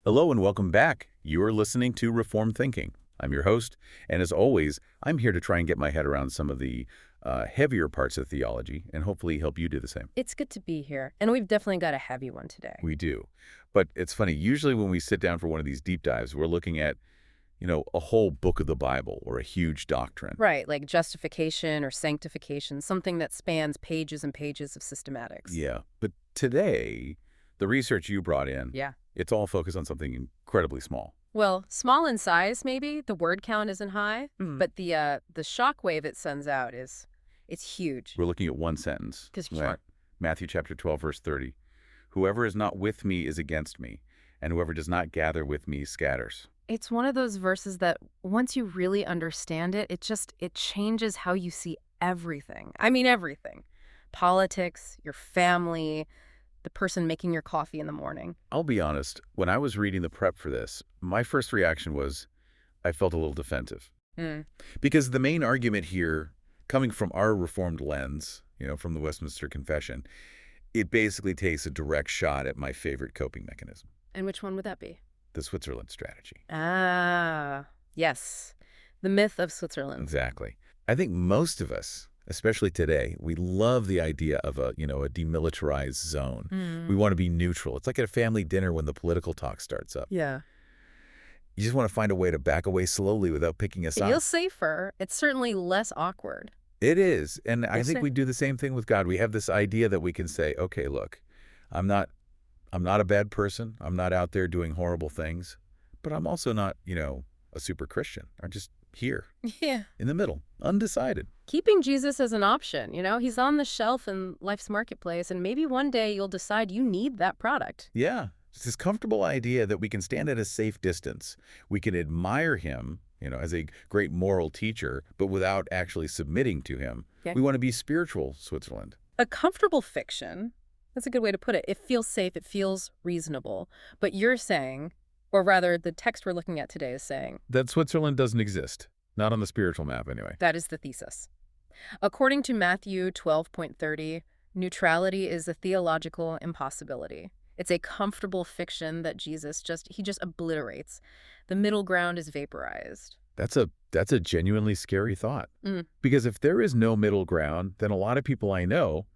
Hello and welcome back. You are listening to Reformed Thinking. I'm your host, and as always, I'm here to try and get my head around some of the heavier parts of theology and hopefully help you do the same. It's good to be here, and we've definitely got a heavy one today. We do. But it's funny, usually when we sit down for one of these deep dives, we're looking at, a whole book of the Bible or a huge doctrine. Right, like justification or sanctification, something that spans pages and pages of systematics. Yeah. But today, the research you brought in, Yeah. it's all focused on something incredibly small. Well, small in size, maybe. The word count isn't high, but the shock wave it sends out it's huge. We're looking at one sentence. Just Right. short. Matthew chapter 12, verse 30. Whoever is not with me is against me, and whoever does not gather with me scatters. It's one of those verses that once you really understand it, it changes how you see everything. I mean, everything. Politics, your family, the person making your coffee in the morning. I'll be honest, when I was reading the prep for this, my first reaction was I felt a little defensive. Because the main argument here, coming from our Reformed lens, from the Westminster Confession, it basically takes a direct shot at my favorite coping mechanism, And which one would that be? the Switzerland strategy. Ah, yes. The myth of Switzerland. Exactly. I think most of us, especially today, we love the idea of a demilitarized zone. We want to be neutral. It's like at a family dinner when the political talk starts up. Yeah. You just want to find a way to back away slowly without picking a It side. feels safer. It's certainly less awkward. It is. And I Yes, think sir. we do the same thing with God. We have this idea that we can say, okay, look, I'm not a bad person. I'm not out there doing horrible things, but I'm also not, a super Christian. I'm just here Yeah. in the middle, undecided. Keeping Jesus as an option, he's on the shelf in life's marketplace, and maybe one day you'll decide you need that product. Yeah. It's this comfortable idea that we can stand at a safe distance. We can admire him, as a great moral teacher, but without actually submitting to him. Okay. We want to be spiritual Switzerland. A comfortable fiction, that's a good way to put it. It feels safe, it feels reasonable. But you're saying, or rather the text we're looking at today is saying, That Switzerland doesn't exist. Not on the spiritual map, anyway. that is the thesis. According to Matthew 12.30, neutrality is a theological impossibility. It's a comfortable fiction that Jesus just obliterates. The middle ground is vaporized. That's a genuinely scary thought. Because if there is no middle ground, then a lot of people I know,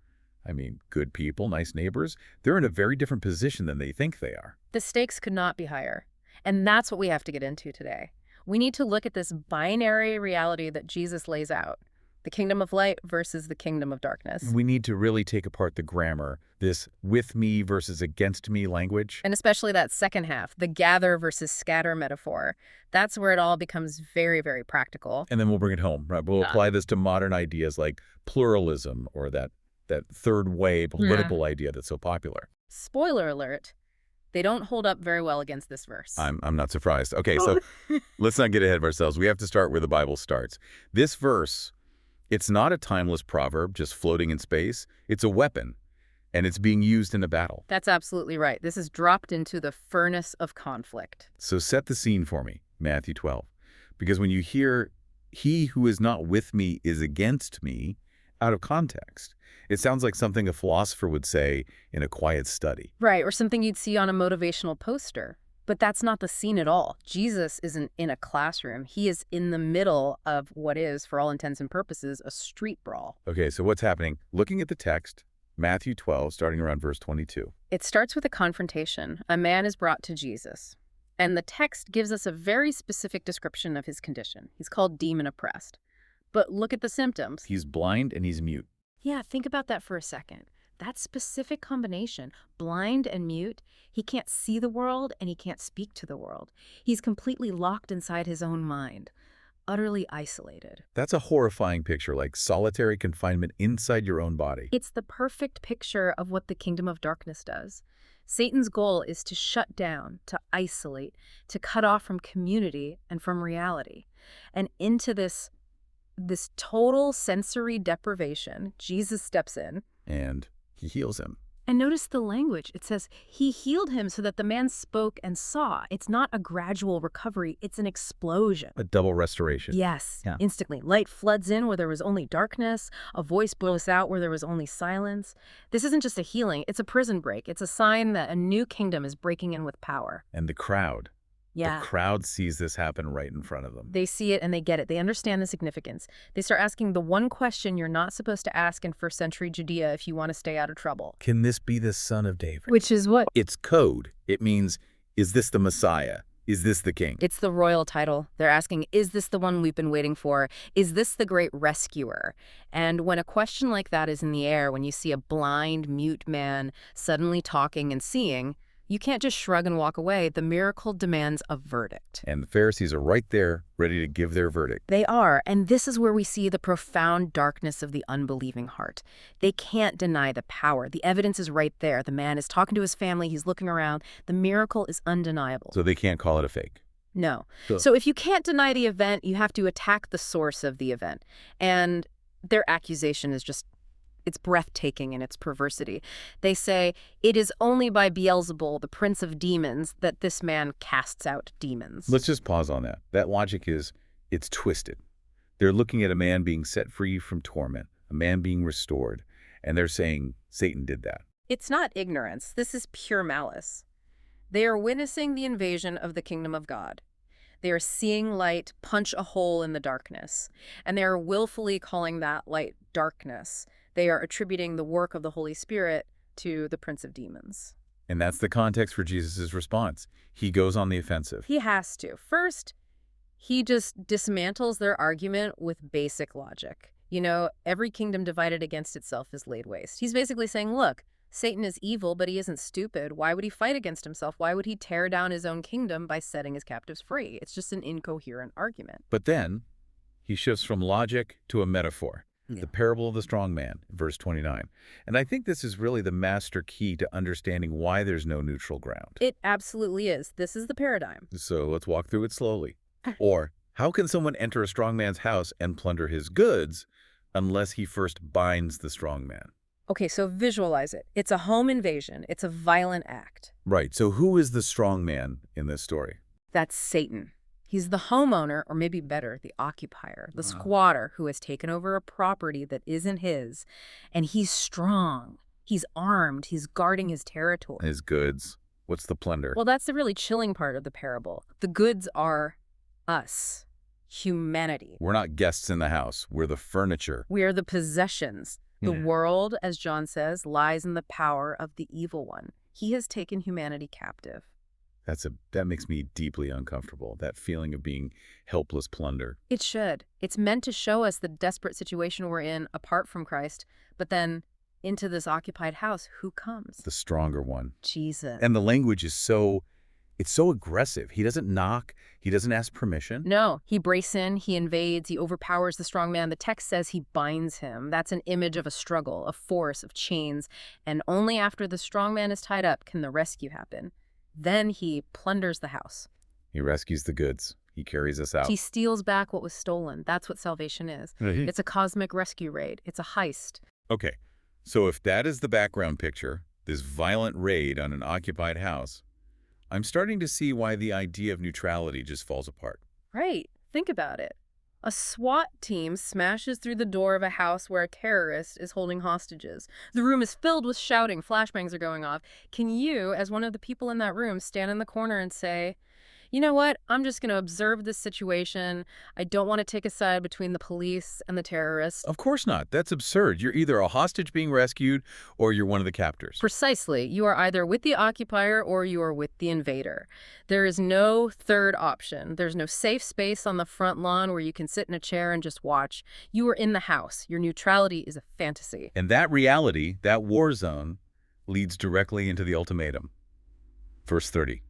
good people, nice neighbors, they're in a very different position than they think they are. The stakes could not be higher. And that's what we have to get into today. We need to look at this binary reality that Jesus lays out. The kingdom of light versus the kingdom of darkness. We need to really take apart the grammar, this with me versus against me language. And especially that second half, the gather versus scatter metaphor. That's where it all becomes very, very practical. And then we'll bring it home, right? We'll apply this to modern ideas like pluralism or that third way political idea that's so popular. Spoiler alert, they don't hold up very well against this verse. I'm not surprised. Okay, so let's not get ahead of ourselves. We have to start where the Bible starts. This verse, it's not a timeless proverb just floating in space. It's a weapon, and it's being used in a battle. That's absolutely right. This is dropped into the furnace of conflict. So set the scene for me, Matthew 12. Because when you hear, he who is not with me is against me, out of context, it sounds like something a philosopher would say in a quiet study. Right, or something you'd see on a motivational poster. But that's not the scene at all. Jesus isn't in a classroom. He is in the middle of what is, for all intents and purposes, a street brawl. Okay, so what's happening? Looking at the text, Matthew 12, starting around verse 22. It starts with a confrontation. A man is brought to Jesus. And the text gives us a very specific description of his condition. He's called demon-oppressed. But look at the symptoms. He's blind and he's mute. Yeah, think about that for a second. That specific combination, blind and mute, he can't see the world and he can't speak to the world. He's completely locked inside his own mind, utterly isolated. That's a horrifying picture, like solitary confinement inside your own body. It's the perfect picture of what the kingdom of darkness does. Satan's goal is to shut down, to isolate, to cut off from community and from reality. And into this total sensory deprivation, Jesus steps in. And he heals him. And notice the language. It says, he healed him so that the man spoke and saw. It's not a gradual recovery. It's an explosion. A double restoration. Yes, Yeah. instantly. Light floods in where there was only darkness. A voice blows out where there was only silence. This isn't just a healing. It's a prison break. It's a sign that a new kingdom is breaking in with power. And the crowd. Yeah. The crowd sees this happen right in front of them. They see it and they get it. They understand the significance. They start asking the one question you're not supposed to ask in first century Judea if you want to stay out of trouble. Can this be the son of David? Which is what? It's code. It means, is this the Messiah? Is this the king? It's the royal title. They're asking, is this the one we've been waiting for? Is this the great rescuer? And when a question like that is in the air, when you see a blind, mute man suddenly talking and seeing, you can't just shrug and walk away. The miracle demands a verdict. And the Pharisees are right there, ready to give their verdict. They are, and this is where we see the profound darkness of the unbelieving heart. They can't deny the power. The evidence is right there. The man is talking to his family. He's looking around. The miracle is undeniable. So they can't call it a fake. No. So if you can't deny the event, you have to attack the source of the event. And their accusation is just, it's breathtaking in its perversity. They say, it is only by Beelzebul, the prince of demons, that this man casts out demons. Let's just pause on that. That logic is, it's twisted. They're looking at a man being set free from torment, a man being restored, and they're saying Satan did that. It's not ignorance. This is pure malice. They are witnessing the invasion of the kingdom of God. They are seeing light punch a hole in the darkness, and they are willfully calling that light darkness. They are attributing the work of the Holy Spirit to the prince of demons. And that's the context for Jesus' response. He goes on the offensive. He has to. First, he just dismantles their argument with basic logic. You know, every kingdom divided against itself is laid waste. He's basically saying, look, Satan is evil, but he isn't stupid. Why would he fight against himself? Why would he tear down his own kingdom by setting his captives free? It's just an incoherent argument. But then he shifts from logic to a metaphor. The parable of the strong man, verse 29. And I think this is really the master key to understanding why there's no neutral ground. It absolutely is. This is the paradigm. So let's walk through it slowly. Or, how can someone enter a strong man's house and plunder his goods unless he first binds the strong man? Okay, so visualize it. It's a home invasion. It's a violent act. Right. So who is the strong man in this story? That's Satan. He's the homeowner, or maybe better, the occupier, the squatter who has taken over a property that isn't his. And he's strong. He's armed. He's guarding his territory. His goods. What's the plunder? Well, that's the really chilling part of the parable. The goods are us, humanity. We're not guests in the house. We're the furniture. We are the possessions. The world, as John says, lies in the power of the evil one. He has taken humanity captive. That makes me deeply uncomfortable, that feeling of being helpless plunder. It should. It's meant to show us the desperate situation we're in apart from Christ, but then into this occupied house, who comes? The stronger one. Jesus. And the language is it's so aggressive. He doesn't knock. He doesn't ask permission. No, he breaks in, he invades, he overpowers the strong man. The text says he binds him. That's an image of a struggle, of force, of chains. And only after the strong man is tied up can the rescue happen. Then he plunders the house. He rescues the goods. He carries us out. He steals back what was stolen. That's what salvation is. It's a cosmic rescue raid. It's a heist. Okay, so if that is the background picture, this violent raid on an occupied house, I'm starting to see why the idea of neutrality just falls apart. Right. Think about it. A SWAT team smashes through the door of a house where a terrorist is holding hostages. The room is filled with shouting. Flashbangs are going off. Can you, as one of the people in that room, stand in the corner and say, you know what, I'm just going to observe this situation. I don't want to take a side between the police and the terrorists. Of course not. That's absurd. You're either a hostage being rescued or you're one of the captors. Precisely. You are either with the occupier or you are with the invader. There is no third option. There's no safe space on the front lawn where you can sit in a chair and just watch. You are in the house. Your neutrality is a fantasy. And that reality, that war zone, leads directly into the ultimatum. Verse 30.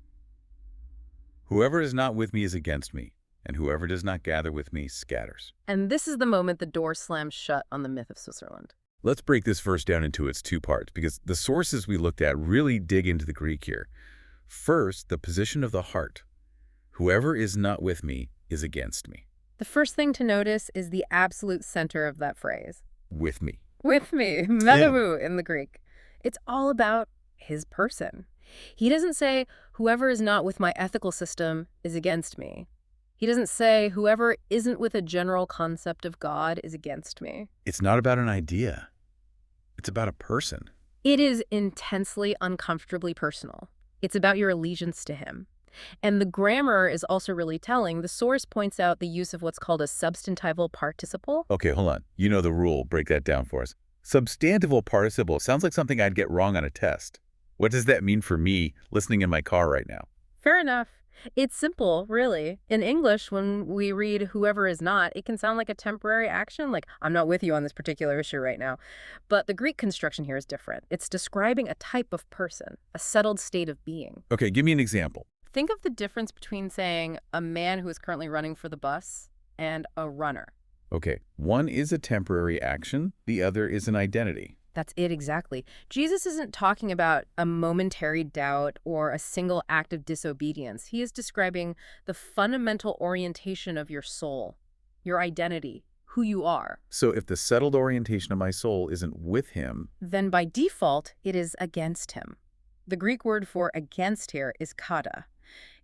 Whoever is not with me is against me, and whoever does not gather with me scatters. And this is the moment the door slams shut on the myth of Switzerland. Let's break this verse down into its two parts, because the sources we looked at really dig into the Greek here. First, the position of the heart. Whoever is not with me is against me. The first thing to notice is the absolute center of that phrase. With me. With me. Metabu in the Greek. It's all about his person. He doesn't say, whoever is not with my ethical system is against me. He doesn't say, whoever isn't with a general concept of God is against me. It's not about an idea. It's about a person. It is intensely, uncomfortably personal. It's about your allegiance to him. And the grammar is also really telling. The source points out the use of what's called a substantival participle. Okay, hold on. You know the rule. Break that down for us. Substantival participle sounds like something I'd get wrong on a test. What does that mean for me listening in my car right now? Fair enough. It's simple, really. In English, when we read whoever is not, it can sound like a temporary action, like I'm not with you on this particular issue right now. But the Greek construction here is different. It's describing a type of person, a settled state of being. Okay, give me an example. Think of the difference between saying a man who is currently running for the bus and a runner. Okay, one is a temporary action, the other is an identity. That's it exactly. Jesus isn't talking about a momentary doubt or a single act of disobedience. He is describing the fundamental orientation of your soul, your identity, who you are. So if the settled orientation of my soul isn't with him, then by default, it is against him. The Greek word for against here is kata.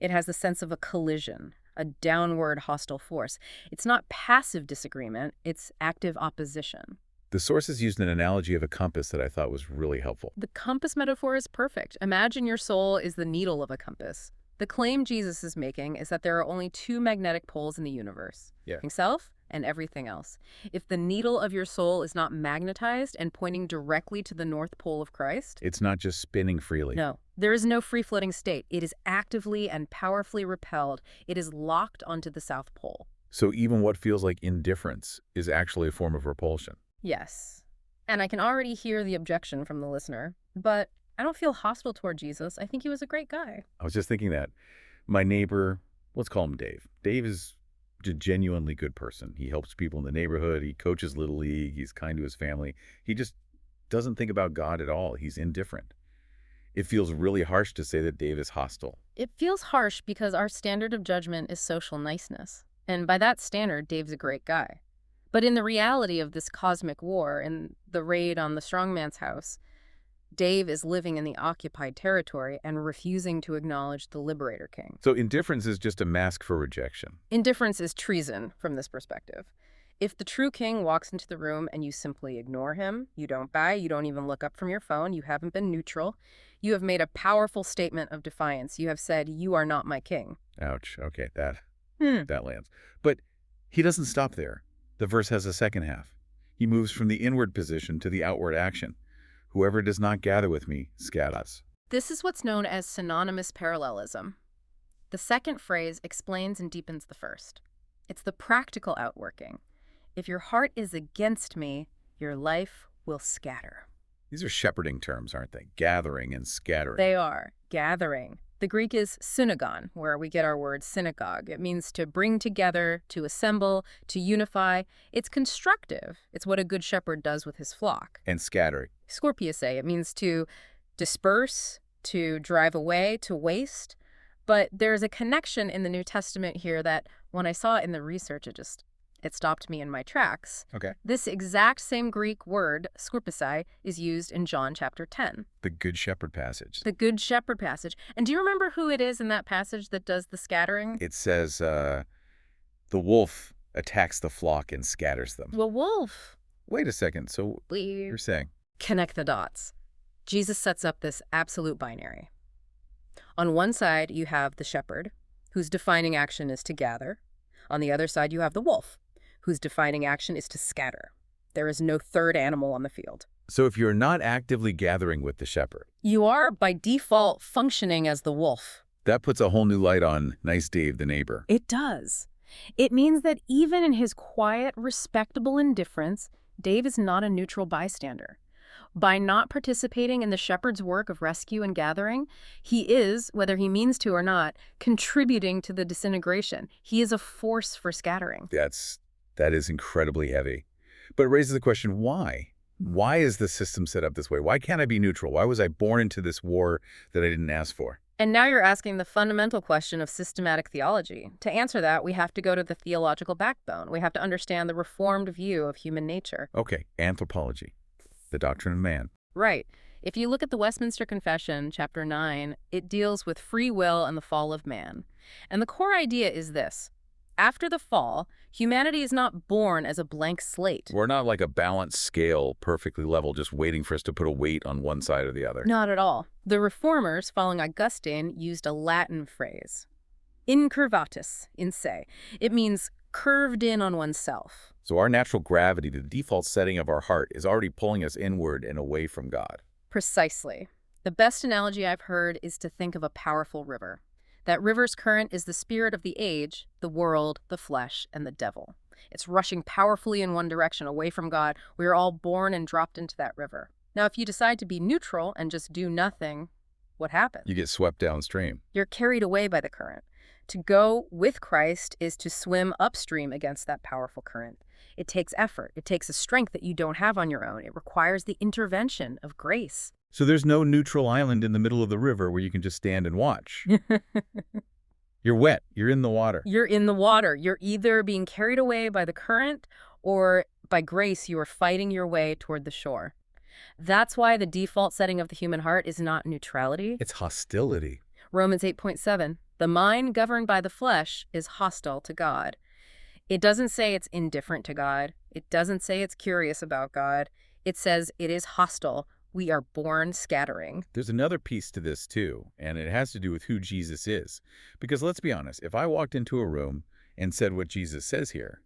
It has the sense of a collision, a downward hostile force. It's not passive disagreement, it's active opposition. the sources used an analogy of a compass that I thought was really helpful. The compass metaphor is perfect. Imagine your soul is the needle of a compass. The claim Jesus is making is that there are only two magnetic poles in the universe, himself and everything else. If the needle of your soul is not magnetized and pointing directly to the North Pole of Christ, It's not just spinning freely. no, there is no free-floating state. It is actively and powerfully repelled. It is locked onto the South Pole. So even what feels like indifference is actually a form of repulsion. Yes. And I can already hear the objection from the listener. But I don't feel hostile toward Jesus. I think he was a great guy. I was just thinking that. My neighbor, let's call him Dave. Dave is a genuinely good person. He helps people in the neighborhood. He coaches Little League. He's kind to his family. He just doesn't think about God at all. He's indifferent. It feels really harsh to say that Dave is hostile. It feels harsh because our standard of judgment is social niceness. And by that standard, Dave's a great guy. But in the reality of this cosmic war and the raid on the strongman's house, Dave is living in the occupied territory and refusing to acknowledge the Liberator King. So indifference is just a mask for rejection. Indifference is treason from this perspective. If the true king walks into the room and you simply ignore him, you don't buy, you don't even look up from your phone, you haven't been neutral, you have made a powerful statement of defiance. You have said, "You are not my king." Ouch. Okay, that lands. But he doesn't stop there. The verse has a second half. He moves from the inward position to the outward action. Whoever does not gather with me scatters. This is what's known as synonymous parallelism. The second phrase explains and deepens the first. It's the practical outworking. If your heart is against me, your life will scatter. These are shepherding terms, aren't they? Gathering and scattering. They are. Gathering. The Greek is synagon, where we get our word synagogue. It means to bring together, to assemble, to unify. It's constructive. It's what a good shepherd does with his flock. And scattering. Scorpiusae, it means to disperse, to drive away, to waste. But there's a connection in the New Testament here that when I saw it in the research, it stopped me in my tracks. Okay. This exact same Greek word, scorpiusae, is used in John chapter 10. The Good Shepherd passage. The Good Shepherd passage. And do you remember who it is in that passage that does the scattering? It says the wolf attacks the flock and scatters them. The wolf. Wait a second. So you're saying? Connect the dots. Jesus sets up this absolute binary. On one side, you have the shepherd, whose defining action is to gather. On the other side, you have the wolf, whose defining action is to scatter. There is no third animal on the field. So if you're not actively gathering with the shepherd, you are, by default, functioning as the wolf. That puts a whole new light on nice Dave, the neighbor. It does. It means that even in his quiet, respectable indifference, Dave is not a neutral bystander. By not participating in the shepherd's work of rescue and gathering, he is, whether he means to or not, contributing to the disintegration. He is a force for scattering. That is incredibly heavy. But it raises the question, why? Why is the system set up this way? Why can't I be neutral? Why was I born into this war that I didn't ask for? And now you're asking the fundamental question of systematic theology. To answer that, we have to go to the theological backbone. We have to understand the reformed view of human nature. Okay, anthropology. The doctrine of man. Right. If you look at the Westminster Confession, chapter 9, it deals with free will and the fall of man. And the core idea is this. After the fall, humanity is not born as a blank slate. We're not like a balanced scale, perfectly level, just waiting for us to put a weight on one side or the other. Not at all. The reformers, following Augustine, used a Latin phrase, incurvatus in se. It means curved in on oneself. So our natural gravity, the default setting of our heart, is already pulling us inward and away from God. Precisely. The best analogy I've heard is to think of a powerful river. That river's current is the spirit of the age, the world, the flesh, and the devil. It's rushing powerfully in one direction, away from God. We are all born and dropped into that river. Now, if you decide to be neutral and just do nothing, what happens? You get swept downstream. You're carried away by the current. To go with Christ is to swim upstream against that powerful current. It takes effort. It takes a strength that you don't have on your own. It requires the intervention of grace. So there's no neutral island in the middle of the river where you can just stand and watch. You're wet. You're in the water. You're in the water. You're either being carried away by the current or by grace you are fighting your way toward the shore. That's why the default setting of the human heart is not neutrality. It's hostility. Romans 8.7, the mind governed by the flesh is hostile to God. It doesn't say it's indifferent to God. It doesn't say it's curious about God. It says it is hostile. We are born scattering. There's another piece to this too, and it has to do with who Jesus is. Because let's be honest, if I walked into a room and said what Jesus says here,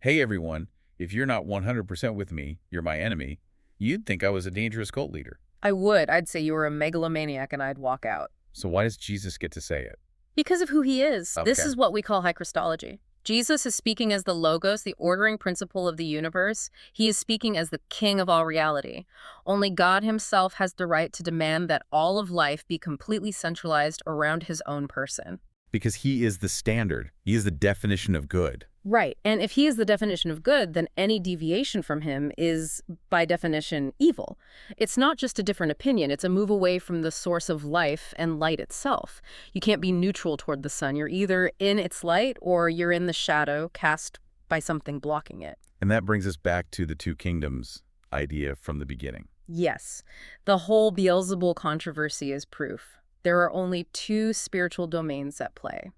hey everyone, if you're not 100% with me, you're my enemy, you'd think I was a dangerous cult leader. I would. I'd say you were a megalomaniac and I'd walk out. So why does Jesus get to say it? Because of who he is. Okay. This is what we call high Christology. Jesus is speaking as the logos, the ordering principle of the universe. He is speaking as the king of all reality. Only God himself has the right to demand that all of life be completely centralized around his own person. Because he is the standard. He is the definition of good. Right. And if he is the definition of good, then any deviation from him is, by definition, evil. It's not just a different opinion. It's a move away from the source of life and light itself. You can't be neutral toward the sun. You're either in its light or you're in the shadow cast by something blocking it. And that brings us back to the two kingdoms idea from the beginning. Yes. The whole Beelzebul controversy is proof. There are only two spiritual domains at play: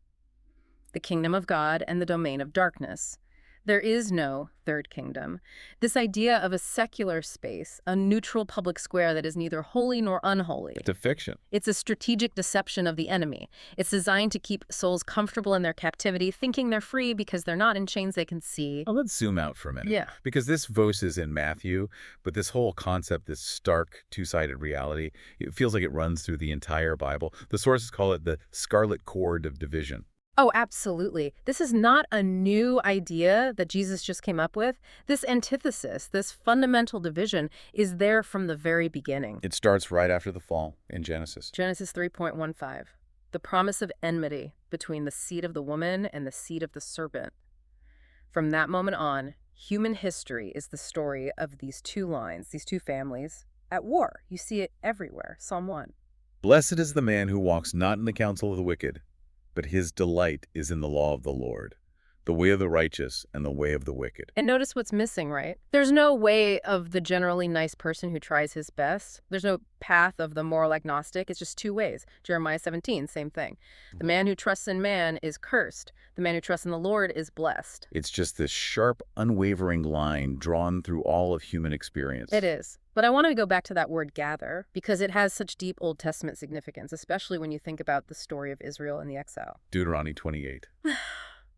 the kingdom of God and the domain of darkness. There is no third kingdom. This idea of a secular space, a neutral public square that is neither holy nor unholy. It's a fiction. It's a strategic deception of the enemy. It's designed to keep souls comfortable in their captivity, thinking they're free because they're not in chains they can see. Oh, let's zoom out for a minute. Yeah. Because this verse is in Matthew, but this whole concept, this stark two-sided reality, it feels like it runs through the entire Bible. The sources call it the scarlet cord of division. Oh, absolutely. This is not a new idea that Jesus just came up with. This antithesis, this fundamental division, is there from the very beginning. It starts right after the fall in Genesis. Genesis 3.15, the promise of enmity between the seed of the woman and the seed of the serpent. From that moment on, human history is the story of these two lines, these two families, at war. You see it everywhere. Psalm 1. Blessed is the man who walks not in the counsel of the wicked, but his delight is in the law of the Lord, the way of the righteous and the way of the wicked. And notice what's missing, right? There's no way of the generally nice person who tries his best. There's no path of the moral agnostic. It's just two ways. Jeremiah 17, same thing. The man who trusts in man is cursed. The man who trusts in the Lord is blessed. It's just this sharp, unwavering line drawn through all of human experience. It is. But I want to go back to that word gather because it has such deep Old Testament significance, especially when you think about the story of Israel and the exile. Deuteronomy 28.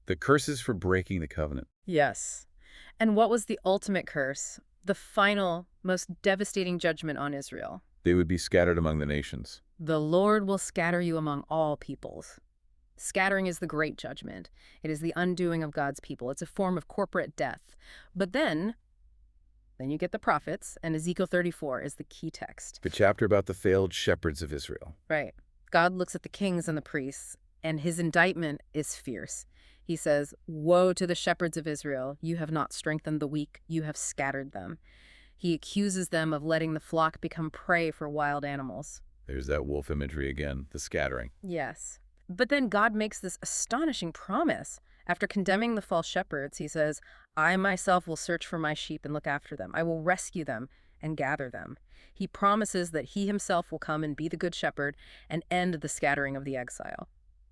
The curses for breaking the covenant. Yes. And what was the ultimate curse? The final, most devastating judgment on Israel. They would be scattered among the nations. The Lord will scatter you among all peoples. Scattering is the great judgment. It is the undoing of God's people. It's a form of corporate death. But then you get the prophets, and Ezekiel 34 is the key text. The chapter about the failed shepherds of Israel. Right. God looks at the kings and the priests, and his indictment is fierce. He says, "Woe to the shepherds of Israel! You have not strengthened the weak. You have scattered them." He accuses them of letting the flock become prey for wild animals. There's that wolf imagery again, the scattering. Yes. But then God makes this astonishing promise. After condemning the false shepherds, he says, "I myself will search for my sheep and look after them. I will rescue them, and gather them. He promises that he himself will come and be the good shepherd and end the scattering of the exile.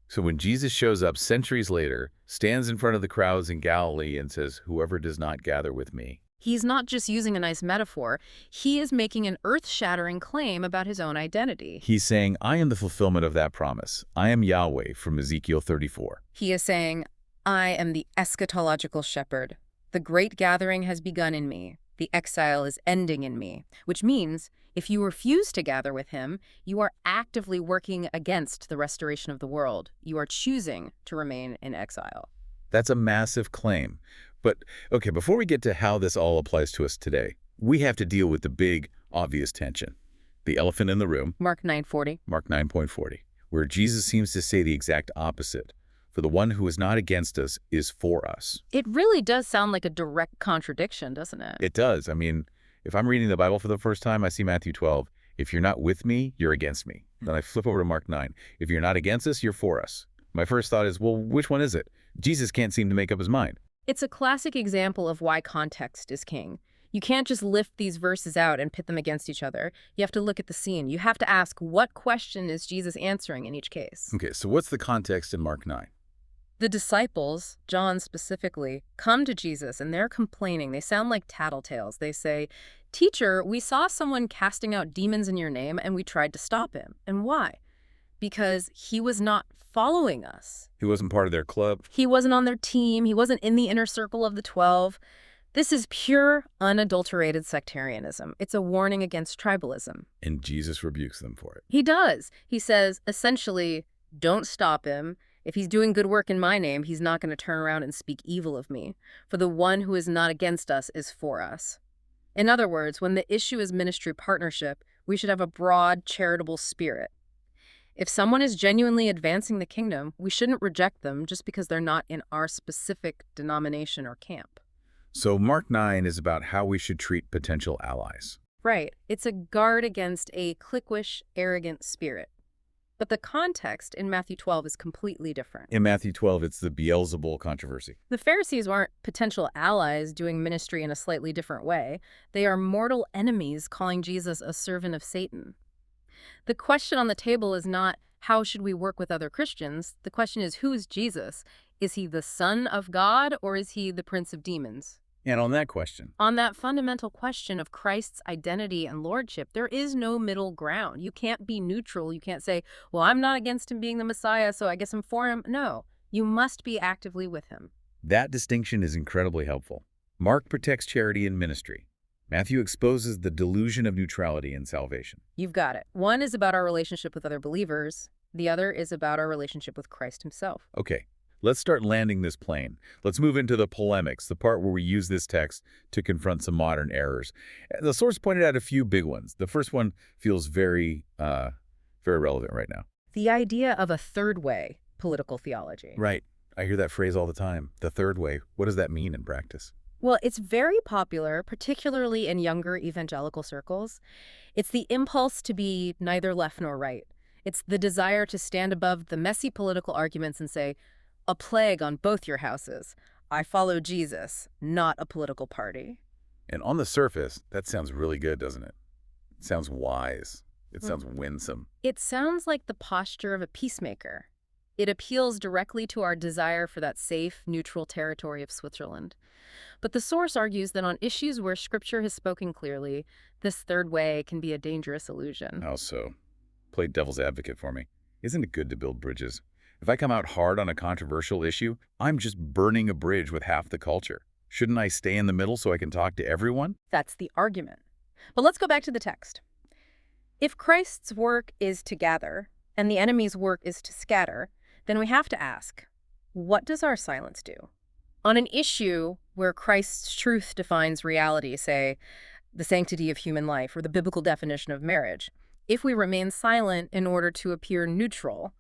So when Jesus shows up centuries later, stands in front of the crowds in Galilee and says, "Whoever does not gather with me." He's not just using a nice metaphor, he is making an earth-shattering claim about his own identity. He's saying, "I am the fulfillment of that promise. I am Yahweh," from Ezekiel 34. He is saying, I am the eschatological shepherd. The great gathering has begun in me. The exile is ending in me, which means if you refuse to gather with him, you are actively working against the restoration of the world. You are choosing to remain in exile. That's a massive claim. But, okay, before we get to how this all applies to us today, we have to deal with the big, obvious tension. The elephant in the room, Mark 9:40. Mark 9:40, where Jesus seems to say the exact opposite. For the one who is not against us is for us. It really does sound like a direct contradiction, doesn't it? It does. I mean, if I'm reading the Bible for the first time, I see Matthew 12. If you're not with me, you're against me. Then I flip over to Mark 9. If you're not against us, you're for us. My first thought is, well, which one is it? Jesus can't seem to make up his mind. It's a classic example of why context is king. You can't just lift these verses out and pit them against each other. You have to look at the scene. You have to ask, what question is Jesus answering in each case? Okay, so what's the context in Mark 9? The disciples, John specifically, come to Jesus and they're complaining. They sound like tattletales. They say, "Teacher, we saw someone casting out demons in your name and we tried to stop him." And why? Because he was not following us. He wasn't part of their club. He wasn't on their team. He wasn't in the inner circle of the 12. This is pure, unadulterated sectarianism. It's a warning against tribalism. And Jesus rebukes them for it. He does. He says, essentially, don't stop him. If he's doing good work in my name, he's not going to turn around and speak evil of me. For the one who is not against us is for us. In other words, when the issue is ministry partnership, we should have a broad, charitable spirit. If someone is genuinely advancing the kingdom, we shouldn't reject them just because they're not in our specific denomination or camp. So Mark 9 is about how we should treat potential allies. Right. It's a guard against a cliquish, arrogant spirit. But the context in Matthew 12 is completely different. In Matthew 12, it's the Beelzebul controversy. The Pharisees aren't potential allies doing ministry in a slightly different way. They are mortal enemies calling Jesus a servant of Satan. The question on the table is not, how should we work with other Christians? The question is, who is Jesus? Is he the Son of God or is he the Prince of Demons? And on that question, On that fundamental question of Christ's identity and lordship, there is no middle ground. You can't be neutral. You can't say, well, I'm not against him being the Messiah, so I guess I'm for him. No, you must be actively with him. that distinction is incredibly helpful. Mark protects charity and ministry. Matthew exposes the delusion of neutrality in salvation. You've got it. One is about our relationship with other believers. The other is about our relationship with Christ himself. Okay, let's start landing this plane. Let's move into the polemics, the part where we use this text to confront some modern errors. The source pointed out a few big ones. The first one feels very relevant right now. The idea of a third way political theology. Right. I hear that phrase all the time. The third way. What does that mean in practice? Well, it's very popular, particularly in younger evangelical circles. It's the impulse to be neither left nor right. It's the desire to stand above the messy political arguments and say, a plague on both your houses. I follow Jesus, not a political party. And on the surface, that sounds really good, doesn't it? It sounds wise. It sounds winsome. It sounds like the posture of a peacemaker. It appeals directly to our desire for that safe, neutral territory of Switzerland. But the source argues that on issues where Scripture has spoken clearly, this third way can be a dangerous illusion. How so? Play devil's advocate for me. Isn't it good to build bridges? If I come out hard on a controversial issue, I'm just burning a bridge with half the culture. Shouldn't I stay in the middle so I can talk to everyone? That's the argument. But let's go back to the text. If Christ's work is to gather, and the enemy's work is to scatter, then we have to ask, what does our silence do? On an issue where Christ's truth defines reality, say, the sanctity of human life or the biblical definition of marriage, if we remain silent in order to appear neutral,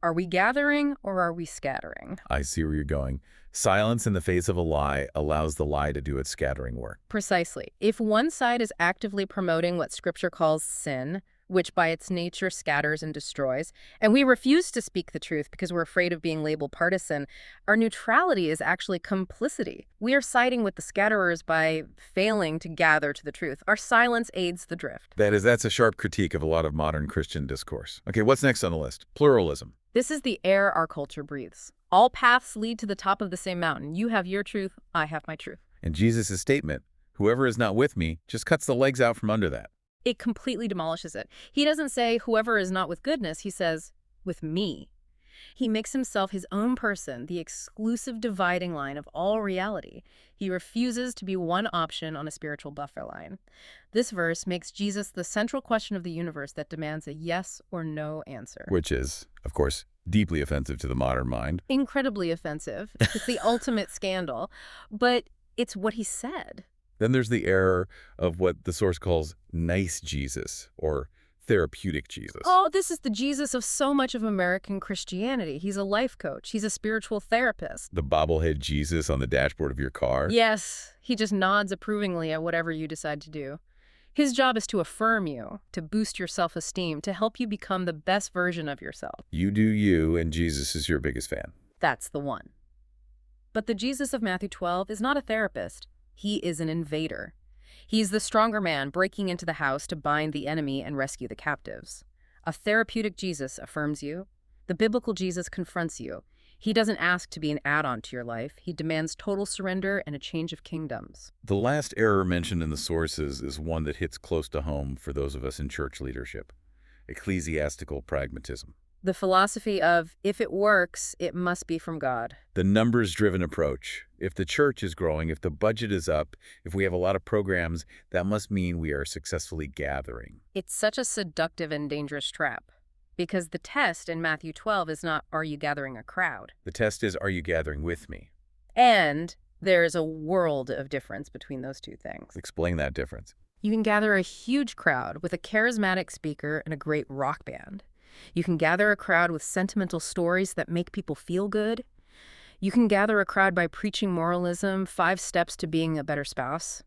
are we gathering or are we scattering? I see where you're going. Silence in the face of a lie allows the lie to do its scattering work. Precisely. If one side is actively promoting what Scripture calls sin, which by its nature scatters and destroys, and we refuse to speak the truth because we're afraid of being labeled partisan, our neutrality is actually complicity. We are siding with the scatterers by failing to gather to the truth. Our silence aids the drift. That's a sharp critique of a lot of modern Christian discourse. Okay, what's next on the list? Pluralism. This is the air our culture breathes. All paths lead to the top of the same mountain. You have your truth, I have my truth. And Jesus' statement, whoever is not with me, just cuts the legs out from under that. It completely demolishes it. He doesn't say whoever is not with goodness, he says with me. He makes himself his own person, the exclusive dividing line of all reality. He refuses to be one option on a spiritual buffer line. This verse makes Jesus the central question of the universe that demands a yes or no answer. Which is, of course, deeply offensive to the modern mind. Incredibly offensive. It's the ultimate scandal. But it's what he said. Then there's the error of what the source calls nice Jesus, or therapeutic Jesus. Oh, this is the Jesus of so much of American Christianity. He's a life coach. He's a spiritual therapist. The bobblehead Jesus on the dashboard of your car. Yes, he just nods approvingly at whatever you decide to do. His job is to affirm you, to boost your self-esteem, to help you become the best version of yourself. You do you, and Jesus is your biggest fan. That's the one. But the Jesus of Matthew 12 is not a therapist. He is an invader. He's the stronger man breaking into the house to bind the enemy and rescue the captives. A therapeutic Jesus affirms you. The biblical Jesus confronts you. He doesn't ask to be an add-on to your life. He demands total surrender and a change of kingdoms. The last error mentioned in the sources is one that hits close to home for those of us in church leadership: ecclesiastical pragmatism. The philosophy of, if it works, it must be from God. The numbers-driven approach. If the church is growing, if the budget is up, if we have a lot of programs, that must mean we are successfully gathering. It's such a seductive and dangerous trap. Because the test in Matthew 12 is not, are you gathering a crowd? The test is, are you gathering with me? And there's a world of difference between those two things. Explain that difference. You can gather a huge crowd with a charismatic speaker and a great rock band. You can gather a crowd with sentimental stories that make people feel good. You can gather a crowd by preaching moralism, 5 steps to being a better spouse.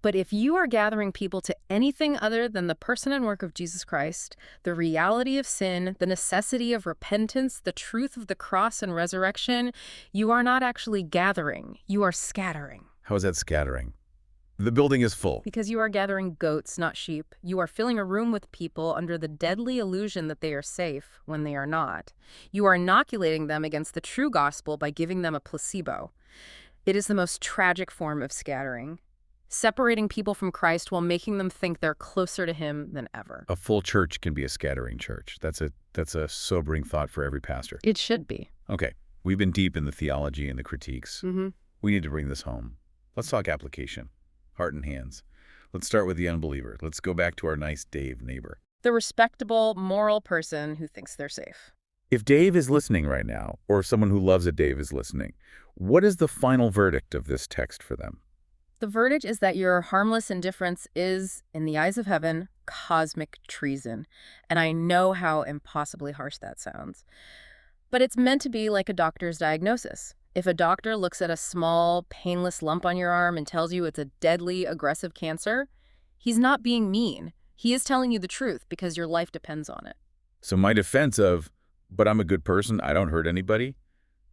But if you are gathering people to anything other than the person and work of Jesus Christ, the reality of sin, the necessity of repentance, the truth of the cross and resurrection, you are not actually gathering, you are scattering. How is that scattering? The building is full. Because you are gathering goats, not sheep. You are filling a room with people under the deadly illusion that they are safe when they are not. You are inoculating them against the true gospel by giving them a placebo. It is the most tragic form of scattering, separating people from Christ while making them think they're closer to him than ever. A full church can be a scattering church. That's a sobering thought for every pastor. It should be. Okay, we've been deep in the theology and the critiques. We need to bring this home. Let's talk application. Heart and hands. Let's start with the unbeliever. Let's go back to our nice Dave neighbor. The respectable, moral person who thinks they're safe. If Dave is listening right now, or if someone who loves a Dave is listening, what is the final verdict of this text for them? The verdict is that your harmless indifference is, in the eyes of heaven, cosmic treason. And I know how impossibly harsh that sounds. But it's meant to be like a doctor's diagnosis. If a doctor looks at a small, painless lump on your arm and tells you it's a deadly, aggressive cancer, he's not being mean. He is telling you the truth because your life depends on it. So my defense of, but I'm a good person, I don't hurt anybody,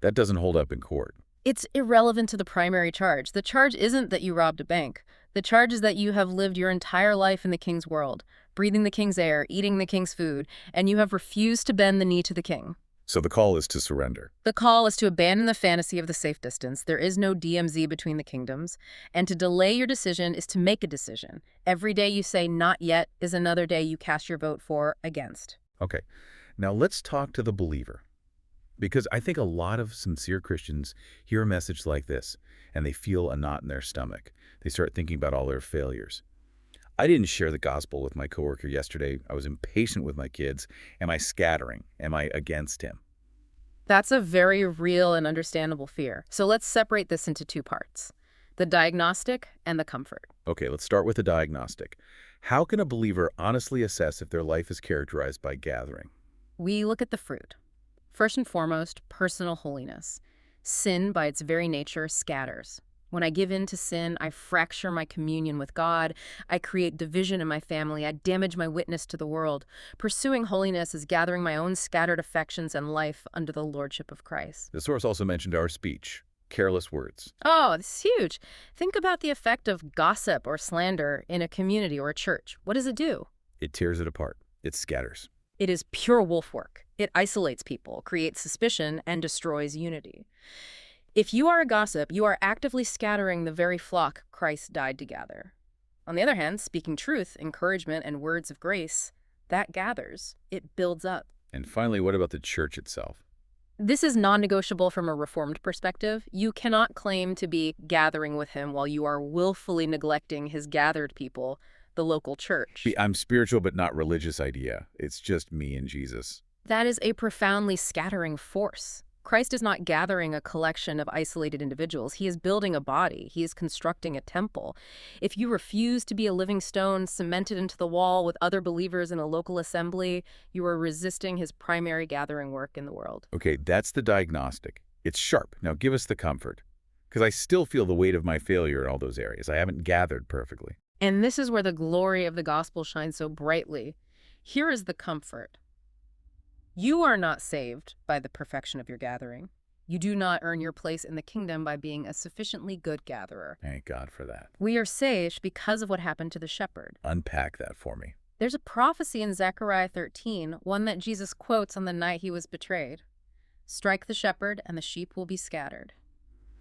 that doesn't hold up in court. It's irrelevant to the primary charge. The charge isn't that you robbed a bank. The charge is that you have lived your entire life in the king's world, breathing the king's air, eating the king's food, and you have refused to bend the knee to the king. So the call is to surrender. The call is to abandon the fantasy of the safe distance. There is no DMZ between the kingdoms. And to delay your decision is to make a decision. Every day you say not yet is another day you cast your vote for against. Okay, now let's talk to the believer. Because I think a lot of sincere Christians hear a message like this, and they feel a knot in their stomach. They start thinking about all their failures. I didn't share the gospel with my coworker yesterday. I was impatient with my kids. Am I scattering? Am I against him? That's a very real and understandable fear. So let's separate this into 2 parts, the diagnostic and the comfort. Okay, let's start with the diagnostic. How can a believer honestly assess if their life is characterized by gathering? We look at the fruit. First and foremost, personal holiness. Sin, by its very nature, scatters. When I give in to sin, I fracture my communion with God. I create division in my family. I damage my witness to the world. Pursuing holiness is gathering my own scattered affections and life under the lordship of Christ. The source also mentioned our speech, careless words. Oh, this is huge. Think about the effect of gossip or slander in a community or a church. What does it do? It tears it apart. It scatters. It is pure wolf work. It isolates people, creates suspicion, and destroys unity. If you are a gossip, you are actively scattering the very flock Christ died to gather. On the other hand, speaking truth, encouragement, and words of grace, that gathers. It builds up. And finally, what about the church itself? This is non-negotiable from a Reformed perspective. You cannot claim to be gathering with him while you are willfully neglecting his gathered people, the local church. I'm spiritual but not religious idea. It's just me and Jesus. That is a profoundly scattering force. Christ is not gathering a collection of isolated individuals. He is building a body. He is constructing a temple. If you refuse to be a living stone cemented into the wall with other believers in a local assembly, you are resisting his primary gathering work in the world. Okay, that's the diagnostic. It's sharp. Now give us the comfort. Because I still feel the weight of my failure in all those areas. I haven't gathered perfectly. And this is where the glory of the gospel shines so brightly. Here is the comfort. You are not saved by the perfection of your gathering. You do not earn your place in the kingdom by being a sufficiently good gatherer. Thank God for that. We are saved because of what happened to the shepherd. Unpack that for me. There's a prophecy in Zechariah 13, one that Jesus quotes on the night he was betrayed. Strike the shepherd and the sheep will be scattered.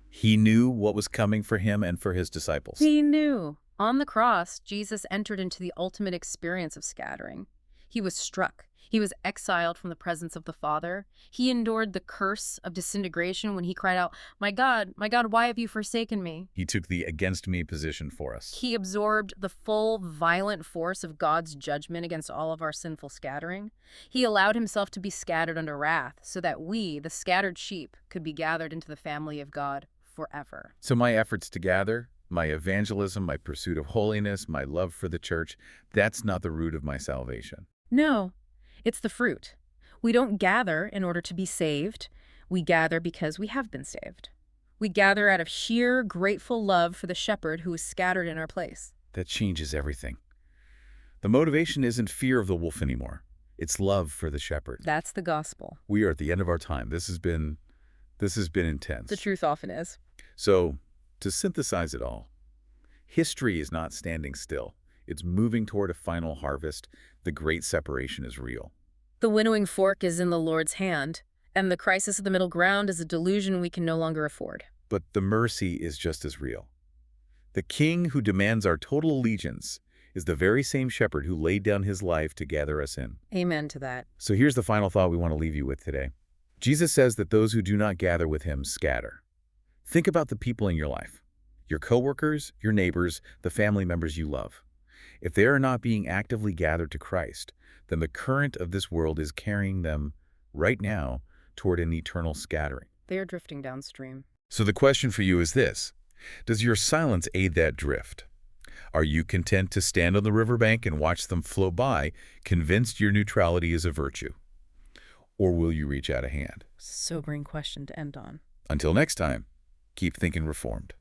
He knew what was coming for him and for his disciples. He knew. On the cross, Jesus entered into the ultimate experience of scattering. He was struck. He was exiled from the presence of the Father. He endured the curse of disintegration when he cried out, my God, why have you forsaken me?" He took the against me position for us. He absorbed the full, violent force of God's judgment against all of our sinful scattering. He allowed himself to be scattered under wrath so that we, the scattered sheep, could be gathered into the family of God forever. So my efforts to gather, my evangelism, my pursuit of holiness, my love for the church, that's not the root of my salvation. No. It's the fruit. We don't gather in order to be saved. We gather because we have been saved. We gather out of sheer, grateful love for the shepherd who was scattered in our place. That changes everything. The motivation isn't fear of the wolf anymore. It's love for the shepherd. That's the gospel. We are at the end of our time. This has been intense. The truth often is. So, to synthesize it all, history is not standing still. It's moving toward a final harvest. The great separation is real. The winnowing fork is in the Lord's hand, and the crisis of the middle ground is a delusion we can no longer afford. But the mercy is just as real. The king who demands our total allegiance is the very same shepherd who laid down his life to gather us in. Amen to that. So here's the final thought we want to leave you with today. Jesus says that those who do not gather with him scatter. Think about the people in your life, your coworkers, your neighbors, the family members you love. If they are not being actively gathered to Christ, then the current of this world is carrying them right now toward an eternal scattering. They are drifting downstream. So the question for you is this: does your silence aid that drift? Are you content to stand on the riverbank and watch them flow by, convinced your neutrality is a virtue? Or will you reach out a hand? Sobering question to end on. Until next time, keep thinking reformed.